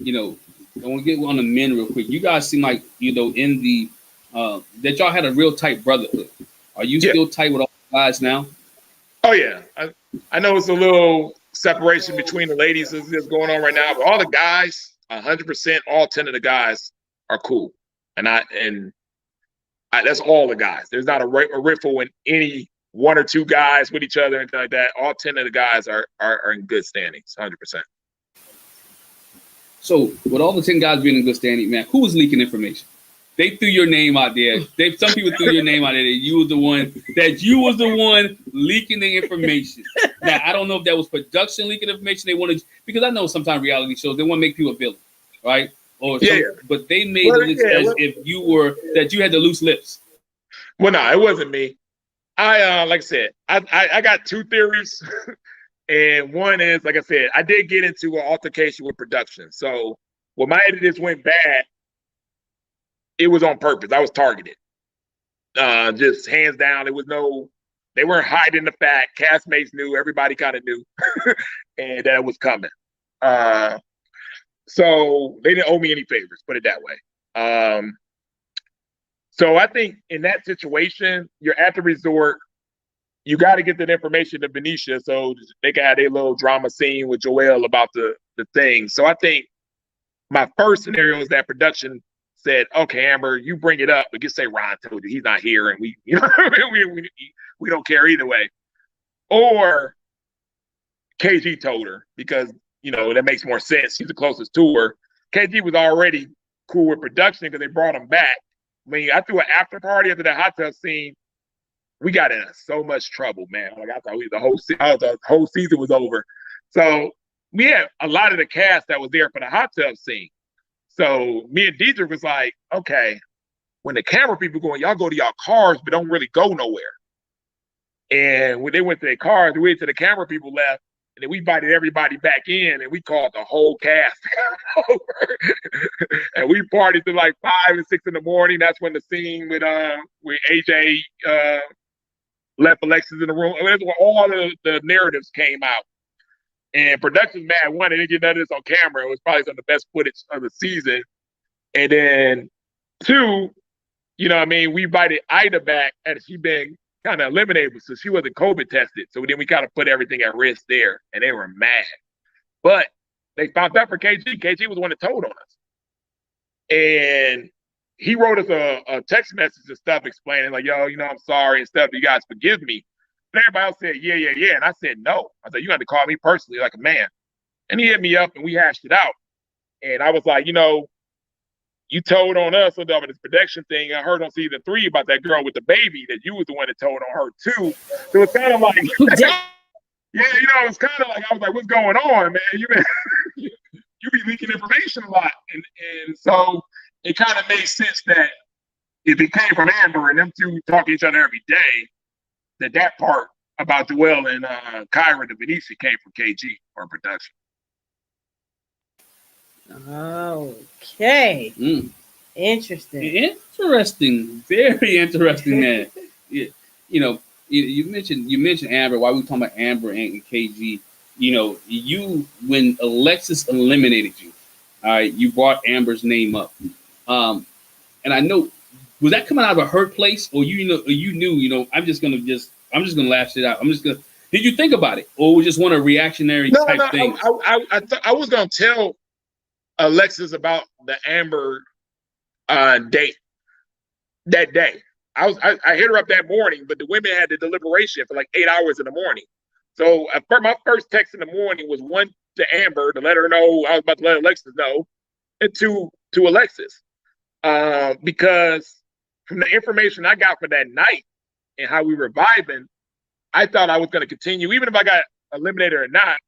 you know, I want to get on the men real quick. You guys seem like, you know, in the that y'all had a real tight brotherhood. Are you still tight with all the guys now? Oh yeah, I know it's a little separation between the ladies that's going on right now, but all the guys, 100%, all 10 of the guys are cool, and that's all the guys. There's not a riffle when any one or two guys with each other and like that. All 10 of the guys are in good standings, 100%. So with all the 10 guys being in good standing, man, who was leaking information? They threw your name out there. Some people threw your name out there that you was the one leaking the information. Now I don't know if that was production leaking information. They wanted, because I know sometimes reality shows they want to make people a villain, right? But they made it as if you had the loose lips. Well, no, it wasn't me. I like I said, I got two theories. And one is, like I said, I did get into an altercation with production. So when my editors went bad, it was on purpose. I was targeted. Just hands down. They weren't hiding the fact. Castmates knew, everybody kind of knew, and that it was coming. So they didn't owe me any favors, put it that way. So I think in that situation, you're at the resort. You got to get that information to Benicia so they can have their little drama scene with Joel about the thing. So I think my first scenario is that production said, "Okay, Amber, you bring it up, but just say Ron told you he's not here, and we don't care either way." Or KG told her because that makes more sense. She's the closest to her. KG was already cool with production because they brought him back. I mean, I threw an after party after the hot tub scene. We got in so much trouble, man. Like I thought the whole season was over. So we had a lot of the cast that was there for the hot tub scene. So me and Deidre was like, okay, when the camera people going, y'all go to y'all cars, but don't really go nowhere. And when they went to their cars, we went to the camera people left, and then we invited everybody back in, and we called the whole cast over. And we partied to like 5 and 6 in the morning. That's when the scene with AJ left Alexis in the room. I mean, that's when all the narratives came out. And production mad one, they didn't get none of this on camera. It was probably some of the best footage of the season. And then 2, we invited Ida back, and she been kind of eliminated, so she wasn't COVID tested. So then we kind of put everything at risk there, and they were mad. But they found out for KG. KG was the one that told on us. And he wrote us a text message and stuff explaining like, yo, I'm sorry and stuff. You guys forgive me. And everybody else said, yeah. And I said, no. I said, you got to call me personally like a man. And he hit me up and we hashed it out. And I was like, you told on us about this production thing. I heard on season 3 about that girl with the baby that you was the one that told on her too. So it's kind of like, it's kind of like, I was like, what's going on, man? You be leaking information a lot. And so it kind of made sense that if it came from Amber and them two talk to each other every day, that part about Joel and Kyra to Benicia came from KG or production. Okay. Interesting. Very interesting. That you mentioned Amber. While we talking about Amber and KG, when Alexis eliminated you, all right, you brought Amber's name up. And I know, was that coming out of her place, or you knew, I'm just gonna lash it out. Did you think about it, or was just one of reactionary type things? I was gonna tell Alexis about the Amber date that day. I hit her up that morning, but the women had the deliberation for like 8 hours in the morning. So my first text in the morning was one to Amber to let her know I was about to let Alexis know, and to Alexis. Because from the information I got for that night and how we were vibing, I thought I was going to continue, even if I got eliminated or not.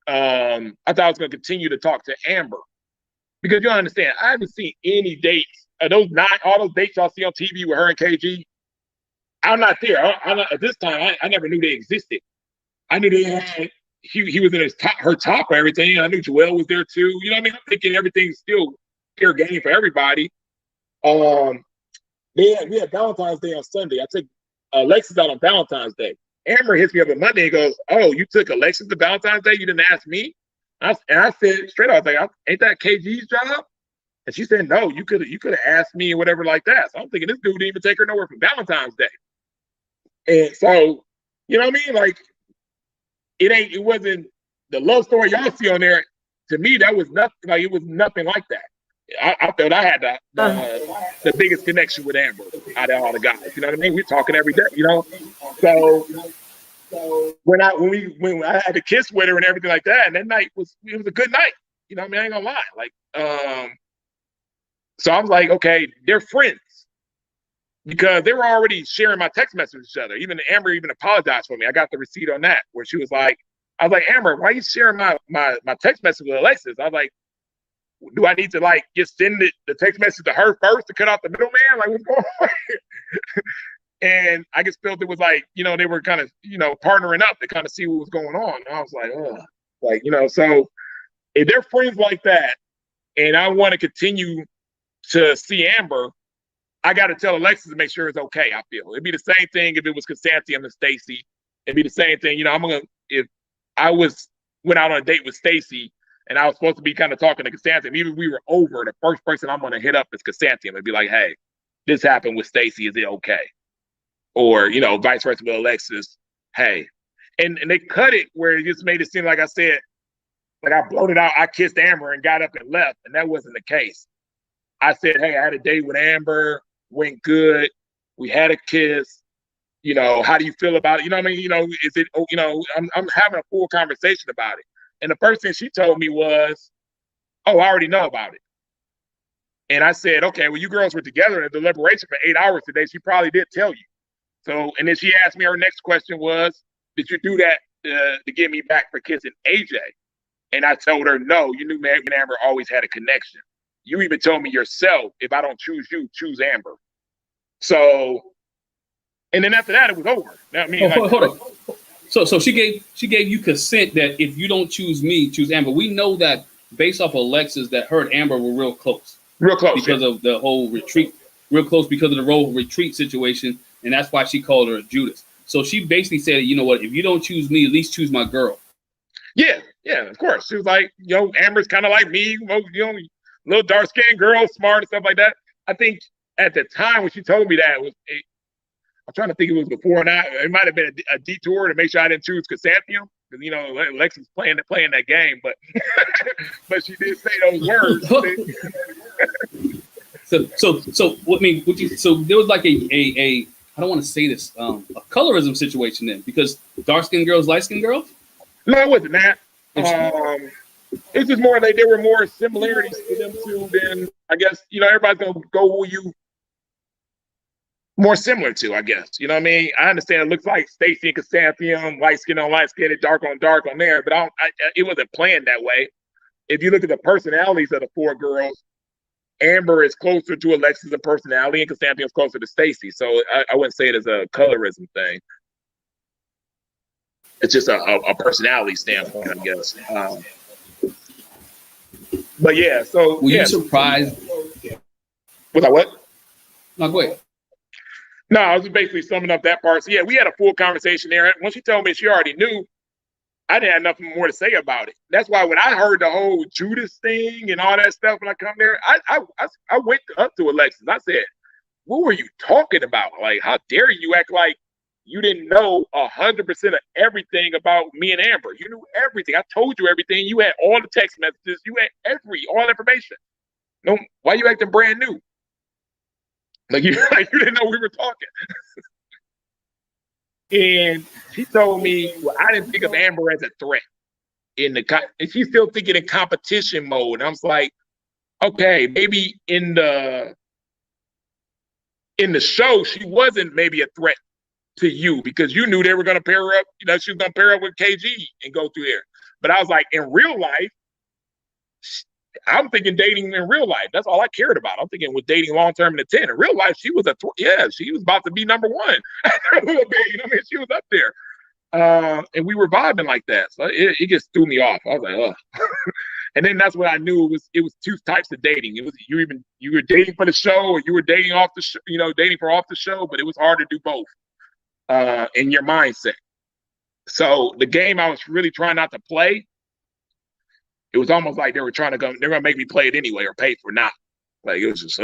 I thought I was going to continue to talk to Amber, because you don't understand, I haven't seen any dates. All those dates y'all see on TV with her and KG, I'm not there. At this time, I never knew they existed. I knew they had, he was in her top of everything. I knew Joel was there too. You know what I mean? I'm thinking everything's still fair game for everybody. We had Valentine's Day on Sunday. I took Alexis out on Valentine's Day. Amber hits me up on Monday and goes, "Oh, you took Alexis to Valentine's Day? You didn't ask me?" And I said straight out, I was like, ain't that KG's job? And she said, no, you could have asked me or whatever like that. So I'm thinking this dude didn't even take her nowhere for Valentine's Day. And so, you know what I mean? Like, it wasn't the love story y'all see on there. To me, that was nothing. Like, it was nothing like that. I felt I had the biggest connection with Amber out of all the guys. You know what I mean? We're talking every day. You know, so when I had to kiss with her and everything like that, and that night was a good night. You know what I mean? I ain't gonna lie. Like, so I was like, okay, they're friends. Because they were already sharing my text messages with each other. Even Amber even apologized for me. I got the receipt on that where she was like, I was like, Amber, why are you sharing my text message with Alexis? I was like, do I need to like just send the text message to her first to cut off the middleman? Like, what's going on? And I just felt it was like, you know, they were kind of, you know, partnering up to kind of see what was going on. And I was like, ugh. Like, you know, so if they're friends like that and I want to continue to see Amber, I got to tell Alexis to make sure it's okay, I feel. It'd be the same thing if it was Chrysanthemum and Stacy. It'd be the same thing. You know, if I went out on a date with Stacy and I was supposed to be kind of talking to Chrysanthemum, even if we were over, the first person I'm going to hit up is Chrysanthemum and be like, hey, this happened with Stacy. Is it okay? Or, you know, vice versa with Alexis. Hey. And they cut it where it just made it seem like I said, like I bloated out, I kissed Amber and got up and left. And that wasn't the case. I said, hey, I had a date with Amber, went good. We had a kiss. You know, how do you feel about it? You know what I mean? You know, is it, you know, I'm having a full conversation about it. And the first thing she told me was, oh, I already know about it. And I said, okay, well, you girls were together in a deliberation for 8 hours today. She probably did tell you. So, and then she asked me, her next question was, did you do that to get me back for kissing AJ? And I told her, no, you knew me and Amber always had a connection. You even told me yourself, if I don't choose you, choose Amber. So, and then after that, it was over. I mean, hold on. So she gave you consent that if you don't choose me, choose Amber. We know that based off of Alexis that her and Amber were real close. Real close. Because of the whole retreat. Real close because of the whole retreat situation. And that's why she called her a Judas. So she basically said, you know what, if you don't choose me, at least choose my girl. Yeah, of course. She was like, you know, Amber's kind of like me, you know, little dark-skinned girl, smart and stuff like that. I think at the time when she told me that, I'm trying to think it was before or not. It might have been a detour to make sure I didn't choose Chrysanthemum. Because, you know, Alexis playing that game, but but she did say those words. So I mean, so there was like a I don't want to say this, a colorism situation then, because dark-skinned girls, light-skinned girls? No, it wasn't that. It's just more like there were more similarities to them two than, I guess, you know, everybody's going to go who you more similar to, I guess. You know what I mean? I understand it looks like Stacy and Chrysanthemum, light skin on light skin, and dark on there, but it wasn't planned that way. If you look at the personalities of the four girls, Amber is closer to Alexis in personality, and Chrysanthemum is closer to Stacy. So I wouldn't say it as a colorism thing. It's just a personality standpoint, I guess. But yeah, so were you surprised? Was I what? No, go ahead. No, I was just basically summing up that part. So yeah, we had a full conversation there. When she told me she already knew, I didn't have nothing more to say about it. That's why when I heard the whole Judas thing and all that stuff when I come there, I went up to Alexis. I said, what were you talking about? Like, how dare you act like you didn't know 100% of everything about me and Amber? You knew everything. I told you everything. You had all the text messages. You had all information. No, why you acting brand new? Like you didn't know we were talking. And she told me, well, I didn't think of Amber as a threat and she's still thinking in competition mode. And I was like, okay, maybe in the show, she wasn't maybe a threat to you because you knew they were going to pair her up. You know, she was going to pair up with KG and go through there. But I was like, in real life, I'm thinking dating in real life. That's all I cared about. I'm thinking with dating long-term in the 10. In real life, she was she was about to be number one. You know what I mean? She was up there. And we were vibing like that. So it just threw me off. I was like, ugh. And then that's when I knew it was two types of dating. It was you were dating for the show or you were dating off the show, you know, dating for off the show, but it was hard to do both in your mindset. So the game I was really trying not to play was almost like they were trying to go. They're gonna make me play it anyway or pay for not. Like it was just